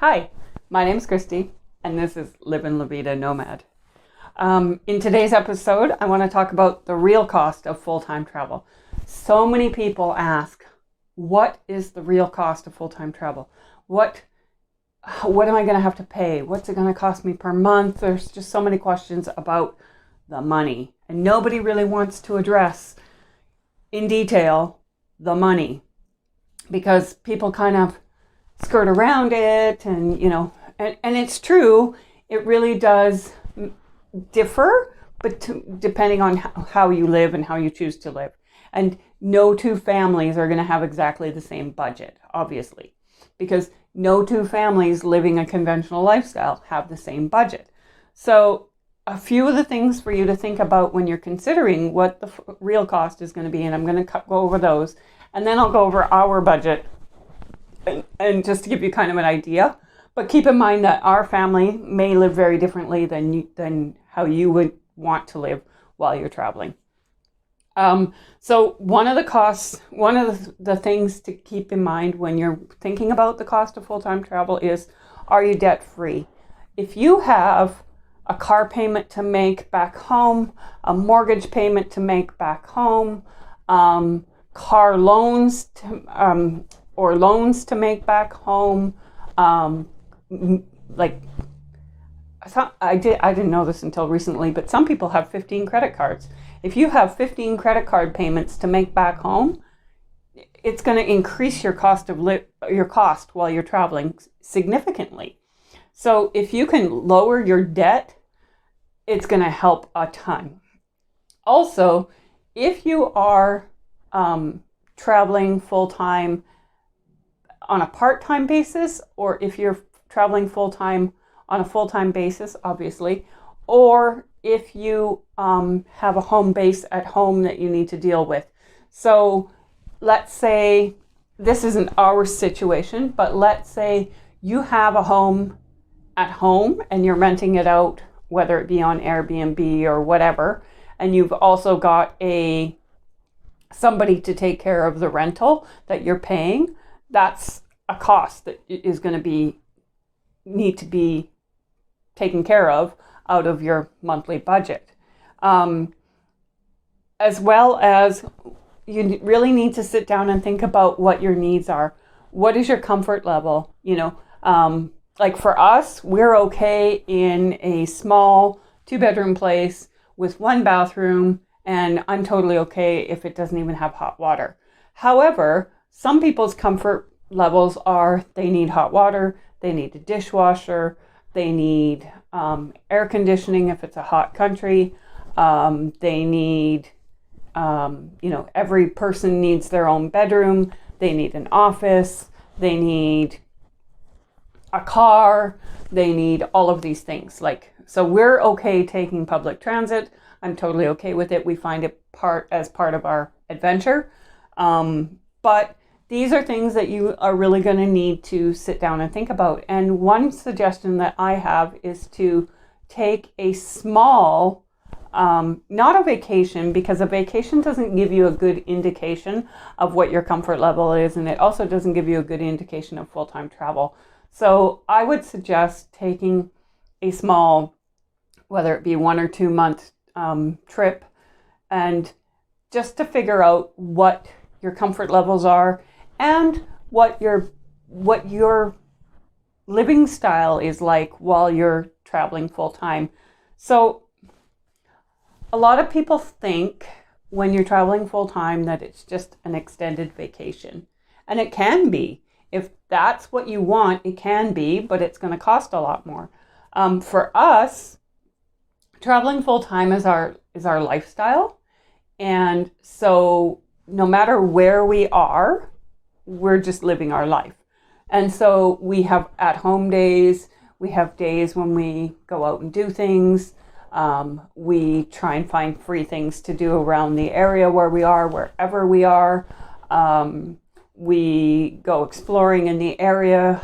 Hi, my name is Christy, and this is Livin' La Vida Nomad. In today's episode, I want to talk about the real cost of full-time travel. So many people ask, what is the real cost of full-time travel? What am I going to have to pay? What's it going to cost me per month? There's just so many questions about the money, and nobody really wants to address in detail the money because people kind of skirt around it, and and it's true, it really does differ, but depending on how you live and how you choose to live. And no two families are going to have exactly the same budget, obviously, because no two families living a conventional lifestyle have the same budget. So a few of the things for you to think about when you're considering what the real cost is going to be, and I'm going to go over those, and then I'll go over our budget and just to give you kind of an idea. But keep in mind that our family may live very differently than how you would want to live while you're traveling. So one of the things to keep in mind when you're thinking about the cost of full-time travel is, are you debt-free? If you have a car payment to make back home, a mortgage payment to make back home, car loans or loans to make back home, I didn't know this until recently, but some people have 15 credit cards. If you have 15 credit card payments to make back home, it's going to increase your cost while you're traveling significantly. So if you can lower your debt, it's going to help a ton. Also, if you are traveling full-time on a part-time basis, or if you're traveling full-time on a full-time basis, obviously, or if you have a home base at home that you need to deal with. So let's say, this isn't our situation, but let's say you have a home at home and you're renting it out, whether it be on Airbnb or whatever, and you've also got somebody to take care of the rental that you're paying. That's a cost that is going to need to be taken care of out of your monthly budget. As well as, you really need to sit down and think about what your needs are. What is your comfort level? Like for us, we're okay in a small 2-bedroom place with 1 bathroom, and I'm totally okay if it doesn't even have hot water. However, some people's comfort levels are, they need hot water, they need a dishwasher, they need air conditioning if it's a hot country, they need, every person needs their own bedroom, they need an office, they need a car, they need all of these things. So we're okay taking public transit. I'm totally okay with it. We find it as part of our adventure. But these are things that you are really going to need to sit down and think about. And one suggestion that I have is to take a small, not a vacation, because a vacation doesn't give you a good indication of what your comfort level is, and it also doesn't give you a good indication of full-time travel. So I would suggest taking a small, whether it be 1 or 2 month trip, and just to figure out what your comfort levels are and what your living style is like while you're traveling full time. So a lot of people think when you're traveling full time that it's just an extended vacation, and it can be. If that's what you want, it can be, but it's going to cost a lot more. For us, traveling full time is our lifestyle, and so no matter where we are, we're just living our life. And so we have at-home days, we have days when we go out and do things. We try and find free things to do around the area where we are, wherever we are. We go exploring in the area,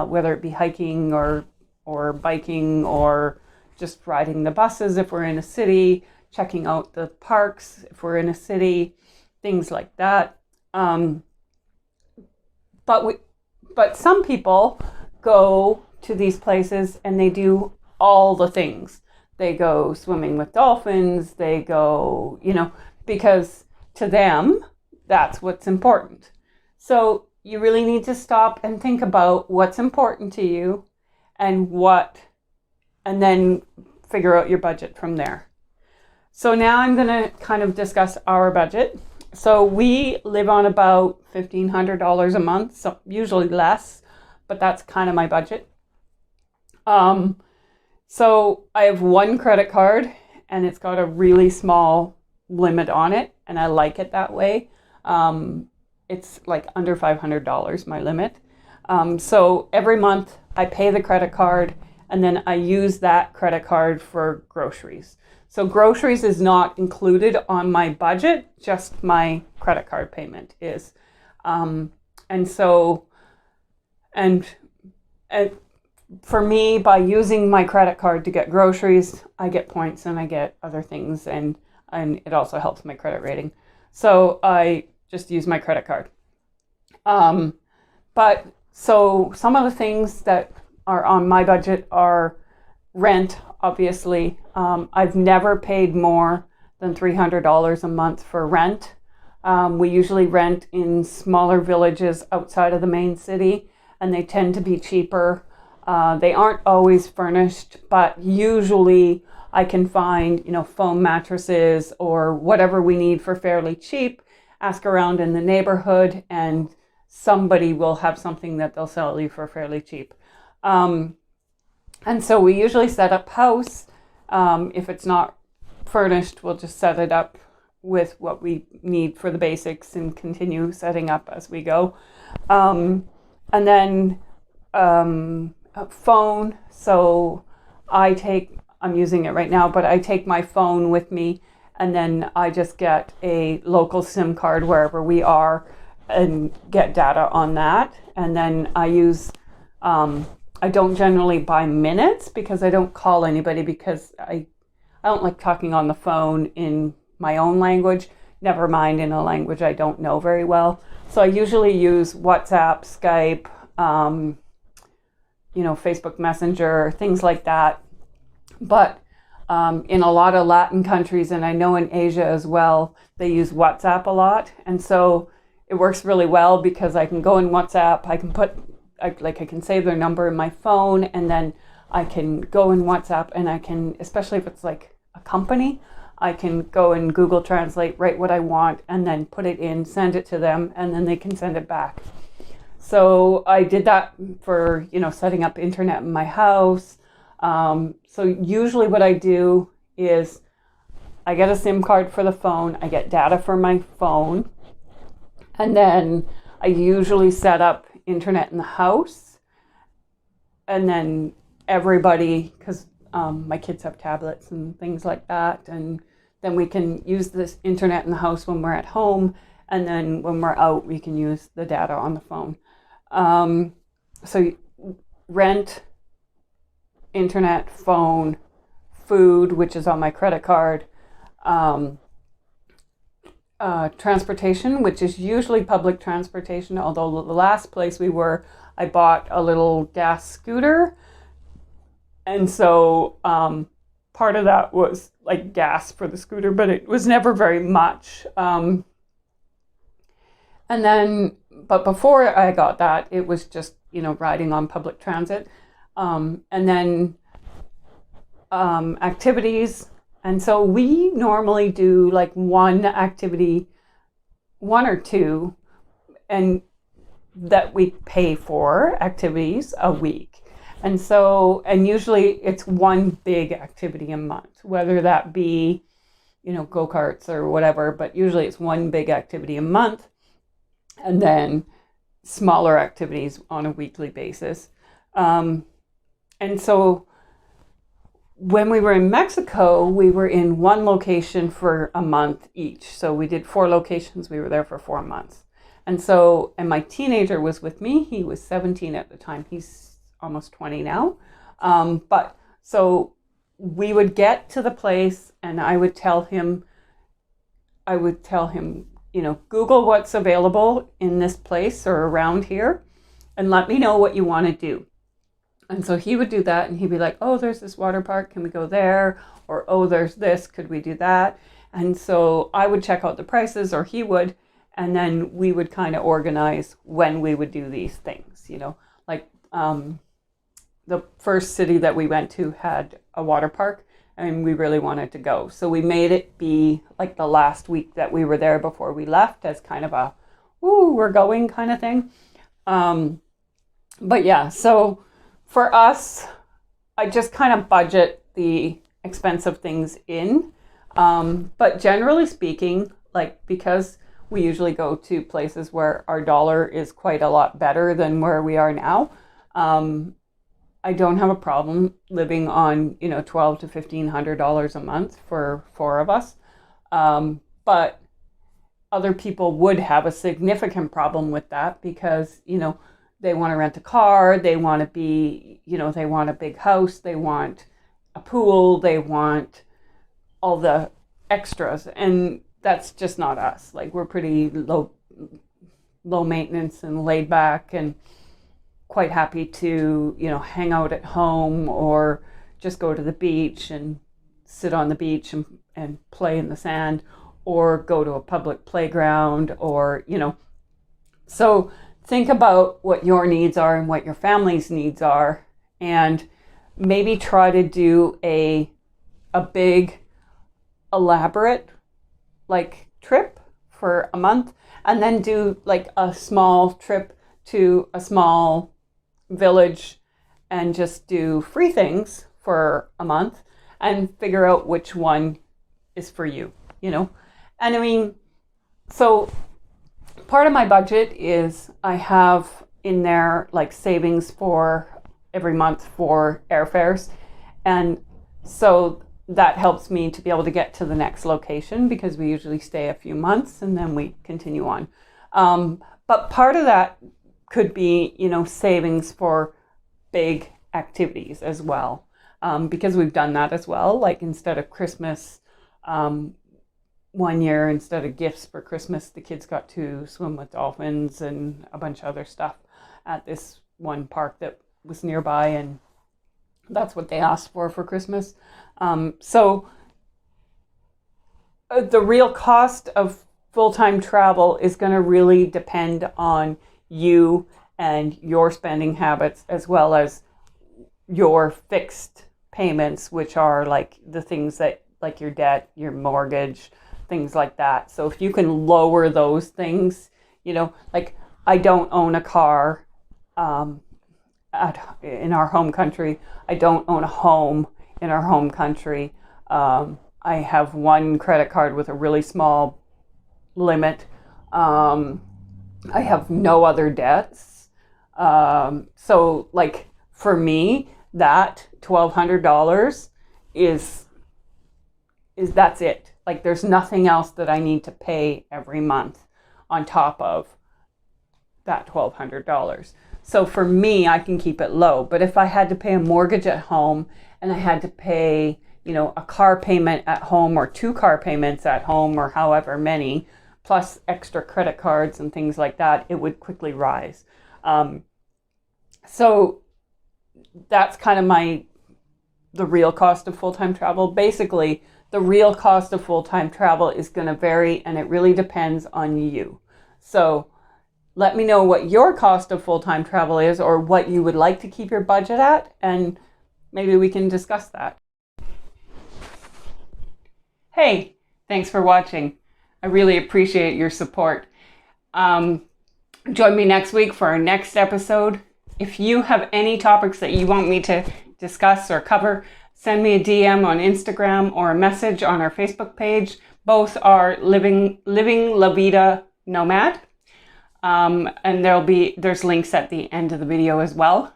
whether it be hiking or biking, or just riding the buses if we're in a city, checking out the parks if we're in a city, things like that. But some people go to these places and they do all the things. They go swimming with dolphins, they go, because to them, that's what's important. So you really need to stop and think about what's important to you and then figure out your budget from there. So now I'm going to kind of discuss our budget. So we live on about $1,500 a month, so usually less, but that's kind of my budget. So I have one credit card and it's got a really small limit on it, and I like it that way. It's like under $500, my limit. So every month I pay the credit card and then I use that credit card for groceries. So groceries is not included on my budget, just my credit card payment is. And for me, by using my credit card to get groceries, I get points and I get other things, and it also helps my credit rating. So I just use my credit card. But so some of the things that are on my budget are rent, obviously. I've never paid more than $300 a month for rent. We usually rent in smaller villages outside of the main city, and they tend to be cheaper. They aren't always furnished, but usually I can find, foam mattresses or whatever we need for fairly cheap. Ask around in the neighborhood and somebody will have something that they'll sell you for fairly cheap. And so we usually set up house. If it's not furnished, we'll just set it up with what we need for the basics and continue setting up as we go. And then a phone. So I'm using it right now, but I take my phone with me and then I just get a local SIM card wherever we are and get data on that. And then I don't generally buy minutes because I don't call anybody, because I don't like talking on the phone in my own language, never mind in a language I don't know very well. So I usually use WhatsApp, Skype, Facebook Messenger, things like that. But in a lot of Latin countries, and I know in Asia as well, they use WhatsApp a lot. And so it works really well because I can go in WhatsApp, I can save their number in my phone, and then I can go in WhatsApp and I can, especially if it's like a company, I can go in Google Translate, write what I want, and then put it in, send it to them, and then they can send it back. So I did that for, setting up internet in my house. So usually what I do is I get a SIM card for the phone, I get data for my phone, and then I usually set up internet in the house. And then everybody, because my kids have tablets and things like that, and then we can use this internet in the house when we're at home, and then when we're out, we can use the data on the phone. So rent, internet, phone, food, which is on my credit card, transportation, which is usually public transportation, although the last place we were, I bought a little gas scooter. And so part of that was like gas for the scooter, but it was never very much. But before I got that, it was just, riding on public transit. And then activities. And so we normally do like one activity, one or two, and that we pay for activities a week. And usually it's one big activity a month, whether that be, go-karts or whatever, but usually it's one big activity a month, and then smaller activities on a weekly basis. And so when we were in Mexico, we were in one location for a month each. So we did 4 locations. We were there for 4 months. And my teenager was with me. He was 17 at the time. He's almost 20 now. But so we would get to the place and I would tell him, Google what's available in this place or around here and let me know what you want to do. And so he would do that, and he'd be like, oh, there's this water park, can we go there? Or, oh, there's this, could we do that? And so I would check out the prices, or he would, and then we would kind of organize when we would do these things, like the first city that we went to had a water park, and we really wanted to go. So we made it be like the last week that we were there before we left, as kind of a, ooh, we're going kind of thing. But yeah, so for us, I just kind of budget the expensive things in. But generally speaking, like, because we usually go to places where our dollar is quite a lot better than where we are now, I don't have a problem living on, $1,200 to $1,500 a month for 4 of us. But other people would have a significant problem with that because, they want to rent a car, they want to be, they want a big house, they want a pool, they want all the extras. And that's just not us. Like, we're pretty low maintenance and laid back, and quite happy to, hang out at home or just go to the beach and sit on the beach and play in the sand, or go to a public playground, or, So think about what your needs are and what your family's needs are, and maybe try to do a big, elaborate, like, trip for a month, and then do like a small trip to a small village and just do free things for a month and figure out which one is for you, And I mean, so part of my budget is I have in there like savings for every month for airfares. And so that helps me to be able to get to the next location, because we usually stay a few months and then we continue on. But part of that could be, savings for big activities as well, because we've done that as well. Like, instead of Christmas, one year, instead of gifts for Christmas, the kids got to swim with dolphins and a bunch of other stuff at this one park that was nearby, and that's what they asked for Christmas. So the real cost of full-time travel is going to really depend on you and your spending habits, as well as your fixed payments, which are like the things that, like your debt, your mortgage, things like that. So if you can lower those things, like, I don't own a car in our home country. I don't own a home in our home country. I have one credit card with a really small limit. I have no other debts. So, like, for me, that $1,200 is that's it. Like, there's nothing else that I need to pay every month on top of that $1,200. So for me, I can keep it low. But if I had to pay a mortgage at home, and I had to pay, a car payment at home, or 2 car payments at home, or however many, plus extra credit cards and things like that, it would quickly rise. So that's kind of the real cost of full-time travel. Basically, the real cost of full-time travel is going to vary, and it really depends on you. So let me know what your cost of full-time travel is, or what you would like to keep your budget at, and maybe we can discuss that. Hey, thanks for watching. I really appreciate your support. Join me next week for our next episode. If you have any topics that you want me to discuss or cover, send me a DM on Instagram or a message on our Facebook page. Both are Living La Vida Nomad. And there's links at the end of the video as well.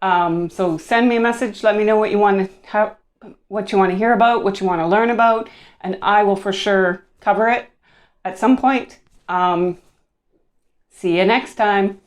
So send me a message. Let me know what you want to hear about, what you want to learn about, and I will for sure cover it at some point. See you next time.